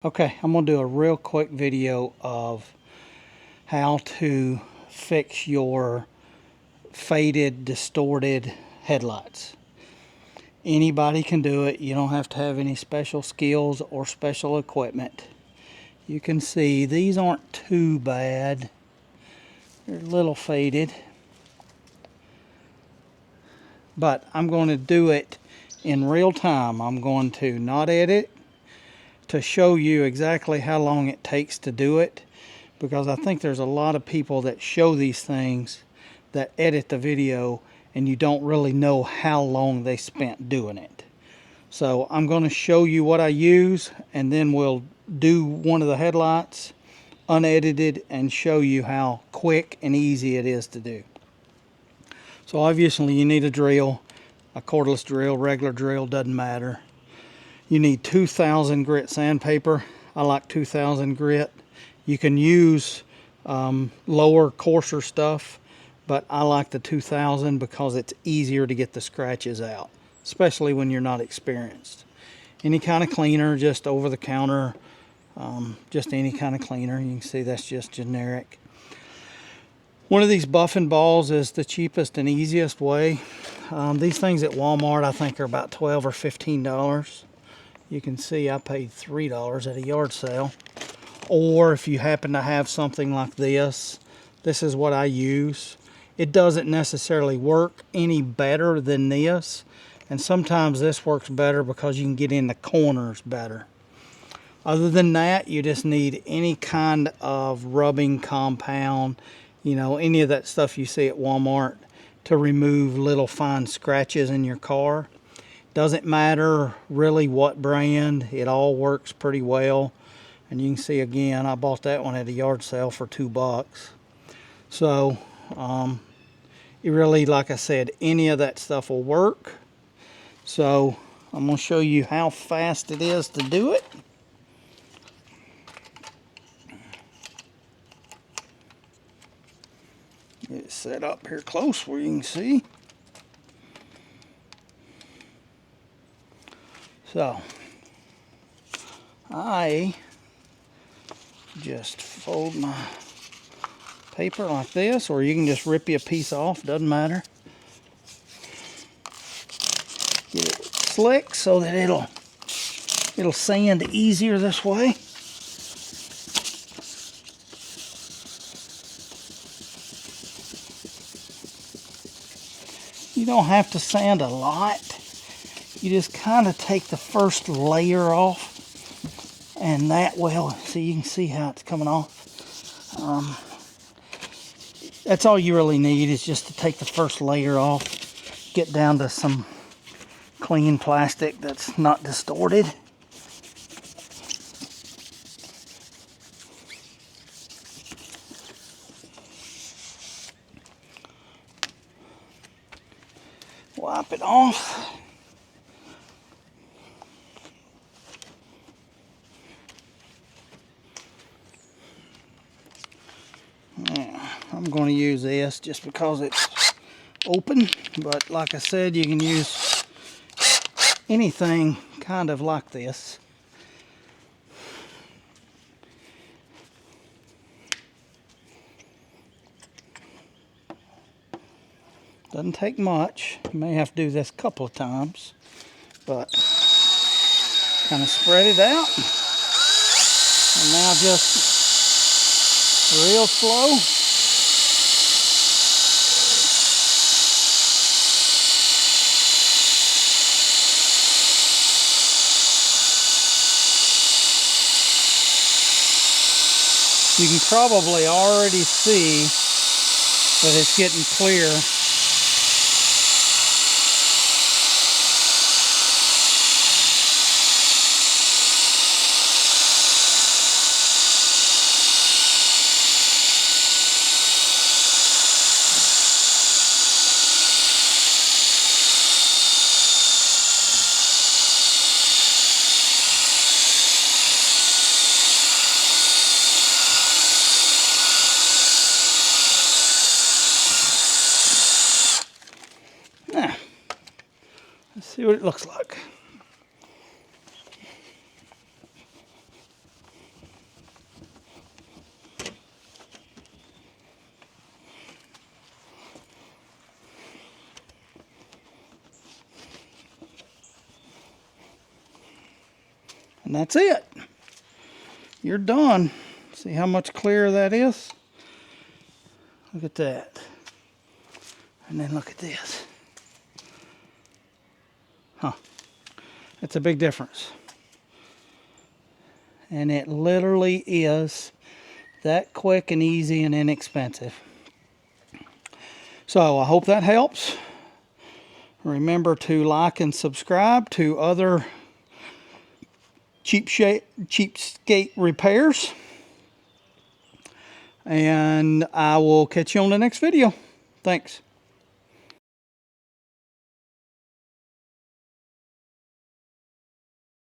Okay, I'm going to do a real quick video of how to fix your faded, distorted headlights. Anybody can do it. You don't have to have any special skills or special equipment. You can see these aren't too bad. They're a little faded. But I'm going to do it in real time. I'm going to not edit to show you exactly how long it takes to do it, because I think there's a lot of people that show these things that edit the video and you don't really know how long they spent doing it. So I'm going to show you what I use, and then we'll do one of the headlights unedited and show you how quick and easy it is to do. So obviously you need a drill, a cordless drill, regular drill, doesn't matter. You need 2000 grit sandpaper. I like 2000 grit. You can use lower, coarser stuff, but I like the 2000 because it's easier to get the scratches out, especially when you're not experienced. Any kind of cleaner, just over the counter, just any kind of cleaner. You can see that's just generic. One of these buffing balls is the cheapest and easiest way. These things at Walmart I think are about $12 or $15. You can see I paid $3 at a yard sale. Or if you happen to have something like this, this is what I use. It doesn't necessarily work any better than this, and sometimes this works better because you can get in the corners better. Other than that, you just need any kind of rubbing compound, you know, any of that stuff you see at Walmart to remove little fine scratches in your car. Doesn't matter really what brand, it all works pretty well. And you can see again, I bought that one at a yard sale for $2. So it really, like I said, any of that stuff will work. So I'm going to show you how fast it is to do it. Get it set up here close where you can see. So I just fold my paper like this, or you can just rip you a piece off, doesn't matter. Get it slick so that it'll sand easier this way. You don't have to sand a lot. You just kind of take the first layer off, and that will, see, you can see how it's coming off. That's all you really need, is just to take the first layer off, get down to some clean plastic that's not distorted. Wipe it off. Yeah, I'm going to use this just because it's open, but like I said, you can use anything kind of like this. Doesn't take much. You may have to do this a couple of times, but kind of spread it out. And now just real slow. You can probably already see that it's getting clear. Now, let's see what it looks like. And that's it. You're done. See how much clearer that is? Look at that. And then look at this. Huh. That's a big difference. And it literally is that quick and easy and inexpensive. So I hope that helps. Remember to like and subscribe to other cheapskate repairs. And I will catch you on the next video. Thanks.